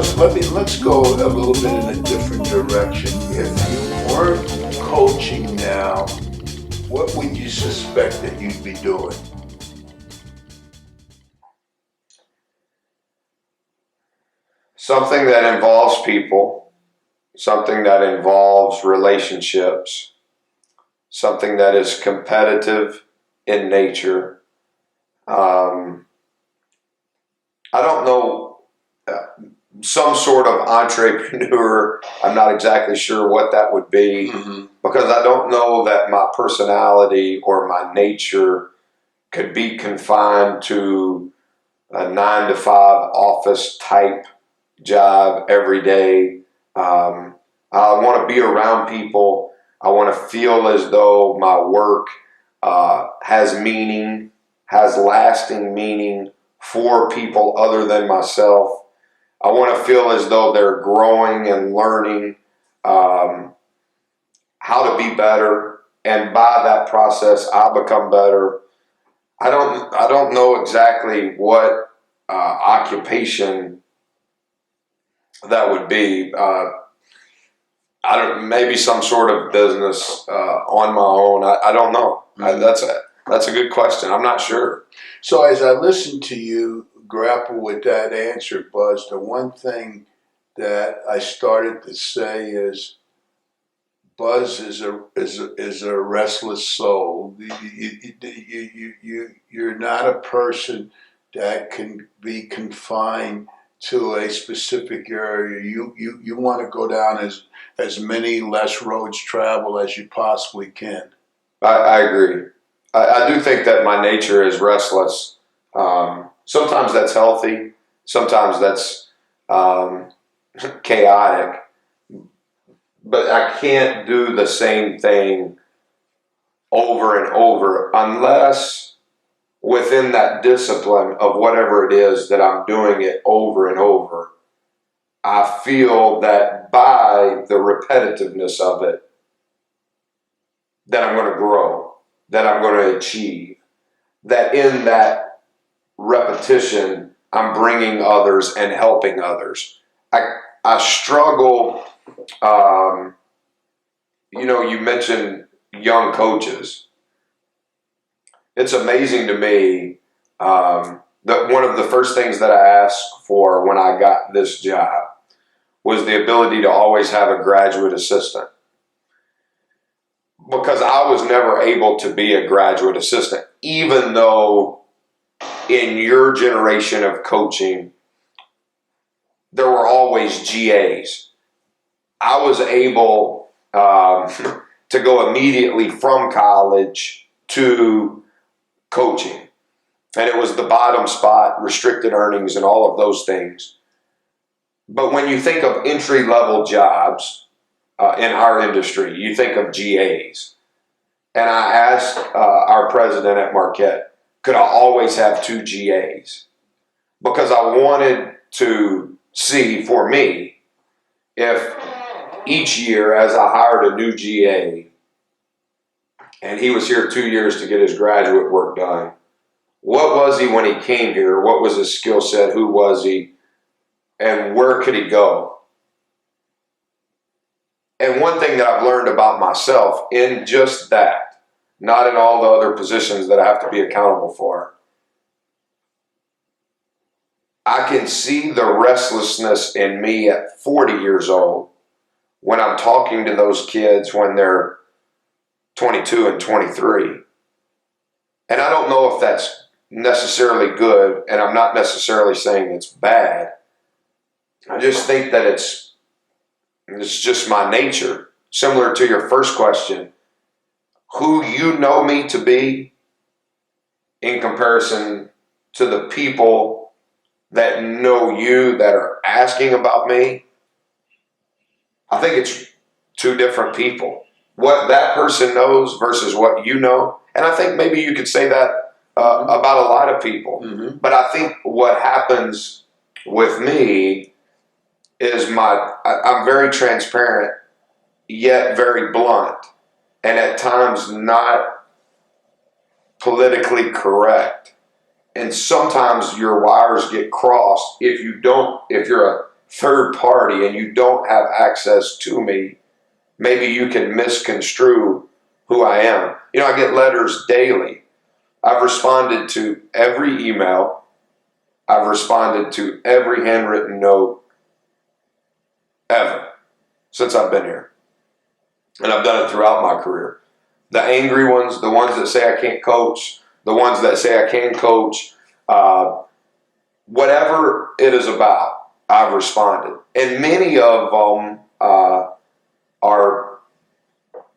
Buzz, let's go a little bit in a different direction. If you weren't coaching now, what would you suspect that you'd be doing? Something that involves people, something that involves relationships, something that is competitive in nature. I don't know, some sort of entrepreneur. I'm not exactly sure what that would be because I don't know that my personality or my nature could be confined to a 9 to 5 office type job every day. I want to be around people. I want to feel as though my work has meaning, has lasting meaning for people other than myself. I want to feel as though they're growing and learning how to be better, and by that process, I become better. I don't know exactly what occupation that would be. I don't, maybe some sort of business on my own. I don't know. That's a good question. I'm not sure. So as I listen to you grapple with that answer, Buzz, the one thing that I started to say is Buzz is a restless soul. You're not a person that can be confined to a specific area. You want to go down as many less roads travel as you possibly can. I agree. I do think that my nature is restless. Sometimes that's healthy. Sometimes that's chaotic. But I can't do the same thing over and over unless within that discipline of whatever it is that I'm doing it over and over, I feel that by the repetitiveness of it, that I'm going to grow, that I'm going to achieve, that in that repetition, I'm bringing others and helping others. I struggle. You mentioned young coaches. It's amazing to me that one of the first things that I asked for when I got this job was the ability to always have a graduate assistant, because I was never able to be a graduate assistant, even though in your generation of coaching, there were always GAs. I was able to go immediately from college to coaching. And it was the bottom spot, restricted earnings, and all of those things. But when you think of entry-level jobs in our industry, you think of GAs. And I asked our president at Marquette, could I always have 2 GAs? Because I wanted to see, for me, if each year as I hired a new GA, and he was here 2 years to get his graduate work done, what was he when he came here? What was his skill set? Who was he? And where could he go? And one thing that I've learned about myself in just that, not in all the other positions that I have to be accountable for, I can see the restlessness in me at 40 years old when I'm talking to those kids when they're 22 and 23. And I don't know if that's necessarily good, and I'm not necessarily saying it's bad. I just think that it's just my nature. Similar to your first question, who you know me to be in comparison to the people that know you that are asking about me, I think it's 2 different people. What that person knows versus what you know. And I think maybe you could say that about a lot of people. Mm-hmm. But I think what happens with me is I'm very transparent, yet very blunt, and at times not politically correct. And sometimes your wires get crossed if you're a third party and you don't have access to me, maybe you can misconstrue who I am. I get letters daily. I've responded to every email. I've responded to every handwritten note ever since I've been here. And I've done it throughout my career. The angry ones, the ones that say I can't coach, the ones that say I can coach, whatever it is about, I've responded. And many of them are,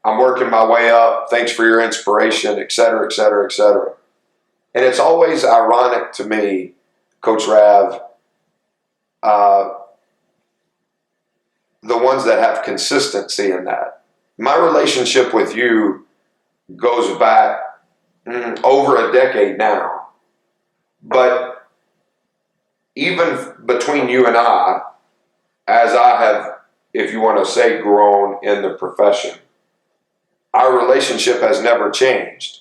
I'm working my way up, thanks for your inspiration, et cetera, et cetera, et cetera. And it's always ironic to me, Coach Rav, the ones that have consistency in that. My relationship with you goes back over a decade now. But even between you and I, as I have, if you want to say, grown in the profession, our relationship has never changed.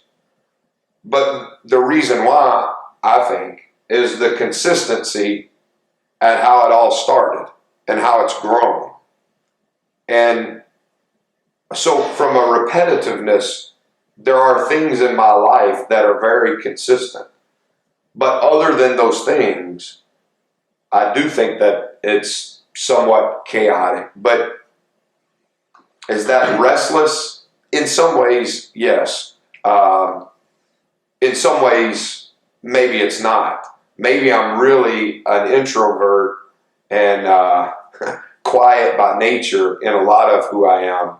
But the reason why, I think, is the consistency at how it all started and how it's grown. And so from a repetitiveness, there are things in my life that are very consistent. But other than those things, I do think that it's somewhat chaotic. But is that restless? In some ways, yes. In some ways, maybe it's not. Maybe I'm really an introvert and quiet by nature in a lot of who I am.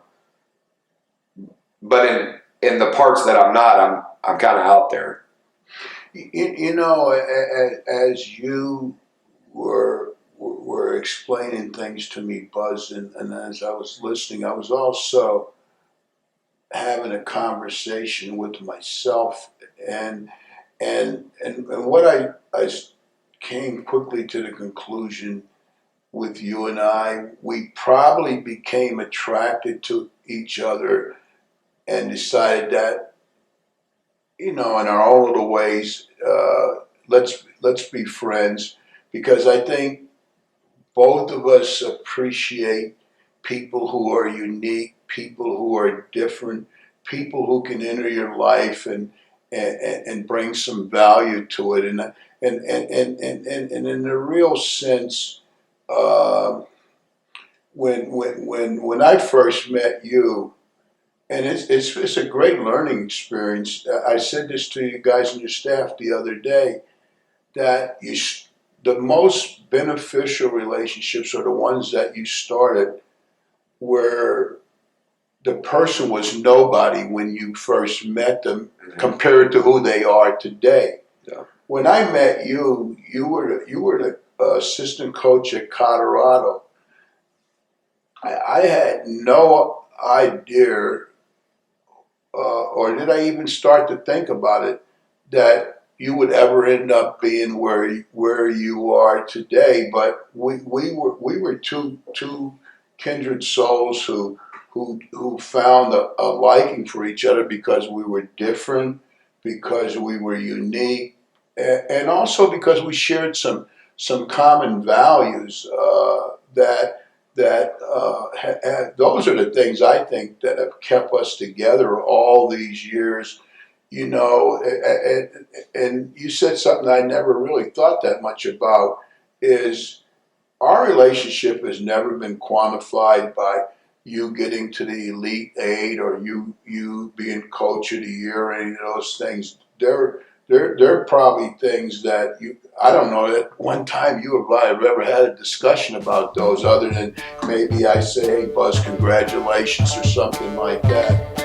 But in the parts that I'm not, I'm kind of out there. As you were explaining things to me, Buzz, and as I was listening, I was also having a conversation with myself, and what I came quickly to the conclusion with you and we probably became attracted to each other and decided that, in our own little ways, let's be friends, because I think both of us appreciate people who are unique, people who are different, people who can enter your life and bring some value to it, and in the real sense, when I first met you. And it's a great learning experience. I said this to you guys and your staff the other day, that the most beneficial relationships are the ones that you started where the person was nobody when you first met them compared to who they are today. Yeah. When I met you, you were the assistant coach at Colorado. I had no idea. Or did I even start to think about it, that you would ever end up being where you are today? But we were two kindred souls who found a liking for each other because we were different, because we were unique, and also because we shared some common values those are the things I think that have kept us together all these years, and you said something I never really thought that much about, is our relationship has never been quantified by you getting to the Elite Eight or you being coach of the year or any of those things. There are probably things that I don't know that one time you or I have ever had a discussion about those, other than maybe I say, hey, Buzz, congratulations or something like that.